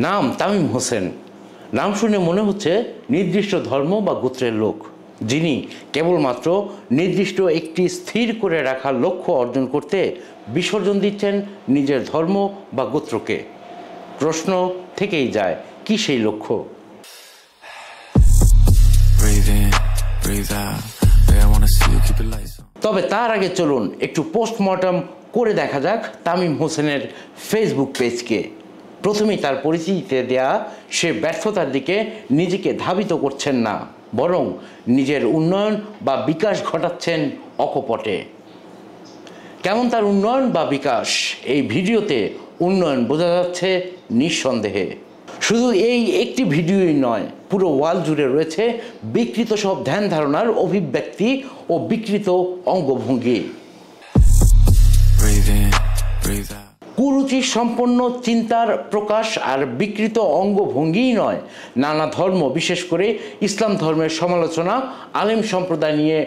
নাম তামিম হোসেন। নাম শুনে মনে হচ্ছে নির্দিষ্ট ধর্ম বা গোত্রের লোক, যিনি কেবলমাত্র নির্দিষ্ট একটি স্থির করে রাখার লক্ষ্য অর্জন করতে বিসর্জন দিচ্ছেন নিজের ধর্ম বা গোত্রকে। প্রশ্ন থেকেই যায়, কি সেই লক্ষ্য? তবে তার আগে চলুন একটু পোস্টমর্টম করে দেখা যাক তামিম হোসেনের ফেসবুক পেজকে। প্রথমেই তার পরিচিতিতে দেয়া সে ব্যর্থতার দিকে নিজেকে ধাবিত করছেন না, বরং নিজের উন্নয়ন বা বিকাশ ঘটাচ্ছেন অকপটে। কেমন তার উন্নয়ন বা বিকাশ? এই ভিডিওতে উন্নয়ন বোঝা যাচ্ছে নিঃসন্দেহে। শুধু এই একটি ভিডিওই নয়, পুরো ওয়াল জুড়ে রয়েছে বিকৃত সব ধ্যান ধারণার অভিব্যক্তি ও বিকৃত অঙ্গভঙ্গি। কুরুচি সম্পন্ন চিন্তার প্রকাশ আর বিকৃত অঙ্গভঙ্গিই নয়, নানা ধর্ম, বিশেষ করে ইসলাম ধর্মের সমালোচনা, আলেম সম্প্রদায় নিয়ে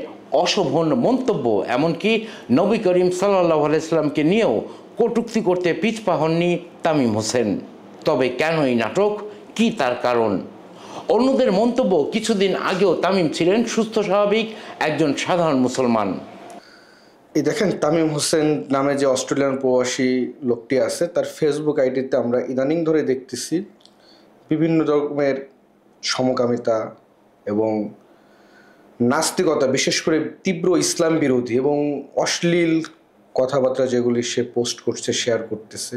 অশোভন মন্তব্য, এমনকি নবী করিম সাল্লাল্লাহু আলাইহি সাল্লামকে নিয়েও কটূক্তি করতে পিছপা হননি তামিম হোসেন। তবে কেন এই নাটক? কি তার কারণ? অন্যদের মন্তব্য, কিছুদিন আগেও তামিম ছিলেন সুস্থ স্বাভাবিক একজন সাধারণ মুসলমান। এই দেখেন, তামিম হোসেন নামে যে অস্ট্রেলিয়ান প্রবাসী লোকটি আছে, তার ফেসবুক আইডিতে আমরা ইদানিং ধরে দেখতেছি বিভিন্ন রকমের সমকামিতা এবং নাস্তিকতা, বিশেষ করে তীব্র ইসলাম বিরোধী এবং অশ্লীল কথাবার্তা যেগুলি সে পোস্ট করছে, শেয়ার করতেছে।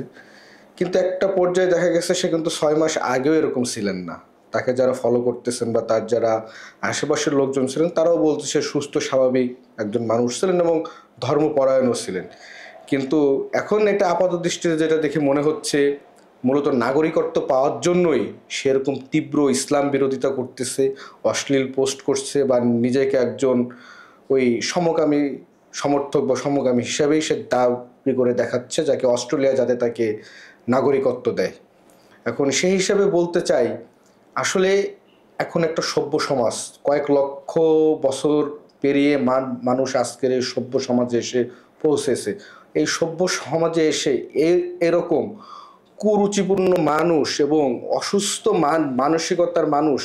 কিন্তু একটা পর্যায়ে দেখা গেছে সে কিন্তু 6 মাস আগেও এরকম ছিলেন না। তাকে যারা ফলো করতেছেন বা তার যারা আশেপাশের লোকজন ছিলেন, তারাও বলতে সে সুস্থ স্বাভাবিক একজন মানুষ ছিলেন এবং ধর্মপরায়ণও ছিলেন। কিন্তু এখন এটা আপাত দৃষ্টিতে যেটা দেখে মনে হচ্ছে, মূলত নাগরিকত্ব পাওয়ার জন্যই সেরকম তীব্র ইসলাম বিরোধিতা করতেছে, অশ্লীল পোস্ট করছে বা নিজেকে একজন ওই সমকামী সমর্থক বা সমকামী হিসাবেই সে দাবি করে দেখাচ্ছে, যাকে অস্ট্রেলিয়া যাতে তাকে নাগরিকত্ব দেয়। এখন সেই হিসাবে বলতে চাই, আসলে এখন একটা সভ্য সমাজ, কয়েক লক্ষ বছর পেরিয়ে মানুষ আজকের এই সভ্য সমাজে এসে পৌঁছেছে। এই সভ্য সমাজে এসে এরকম কুরুচিপূর্ণ মানুষ এবং অসুস্থ মানসিকতার মানুষ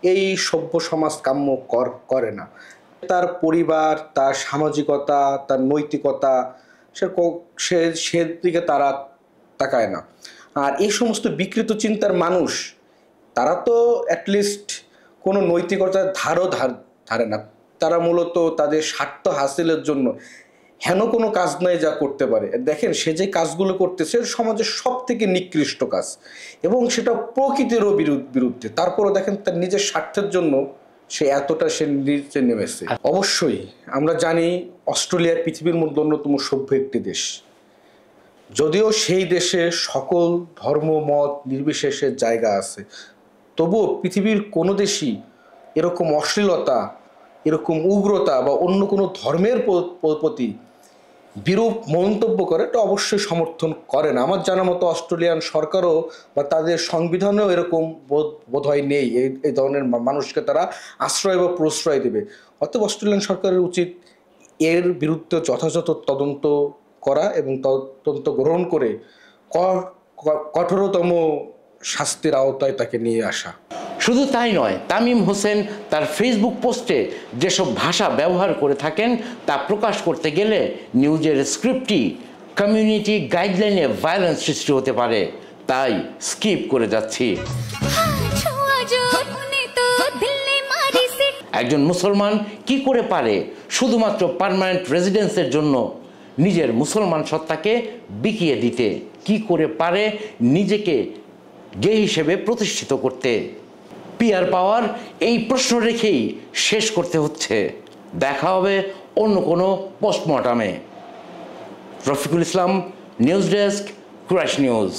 এই সভ্য সমাজ কাম্য করে না। তার পরিবার, তার সামাজিকতা, তার নৈতিকতা সেদিকে তারা তাকায় না। আর এই সমস্ত বিকৃত চিন্তার মানুষ, তারা তো অ্যাটলিস্ট কোনো নৈতিকতার ধারে না। তারা মূলত তাদের স্বার্থ হাসিলের জন্য হেন কোনো কাজ নাই যা করতে পারে। দেখেন, সে যে কাজগুলো করতেছে সমাজের সব থেকে নিকৃষ্ট কাজ, এবং সেটা প্রকৃতিরও বিরুদ্ধে। তারপরও দেখেন, তার নিজের স্বার্থের জন্য সে এতটা সে নিচে নেমেছে। অবশ্যই আমরা জানি অস্ট্রেলিয়া পৃথিবীর মধ্যে অন্যতম সভ্য একটি দেশ। যদিও সেই দেশে সকল ধর্ম মত নির্বিশেষে জায়গা আছে, তবুও পৃথিবীর কোনো দেশই এরকম অশ্লীলতা, এরকম উগ্রতা বা অন্য কোনো ধর্মের প্রতি বিরূপ মন্তব্য করে এটা অবশ্যই সমর্থন করে না। আমার জানা মতো অস্ট্রেলিয়ান সরকারও বা তাদের সংবিধানেও এরকম বোধহয় নেই এই ধরনের মানুষকে তারা আশ্রয় বা প্রশ্রয় দেবে। অতএব অস্ট্রেলিয়ান সরকারের উচিত এর বিরুদ্ধে যথাযথ তদন্ত করা এবং তদন্ত গ্রহণ করে কঠোরতম শাস্তির আওতায় তাকে নিয়ে আসা। শুধু তাই নয়, তামিম হোসেন তার ফেসবুক পোস্টে যেসব ভাষা ব্যবহার করে থাকেন তা প্রকাশ করতে গেলে নিউজের স্ক্রিপ্টটি কমিউনিটি গাইডলাইনে ভায়োলেন্স সৃষ্টি হতে পারে, তাই স্কিপ করে যাচ্ছি। একজন মুসলমান কি করে পারে শুধুমাত্র পার্মানেন্ট রেজিডেন্সের জন্য নিজের মুসলমান সত্তাকে বিকিয়ে দিতে? কি করে পারে নিজেকে গে হিসেবে প্রতিষ্ঠিত করতে? পিআর পাওয়ার, এই প্রশ্ন রেখেই শেষ করতে হচ্ছে। দেখা হবে অন্য কোনো পোস্টমর্টমে। Rafiqul Islam, news desk, Quraish news.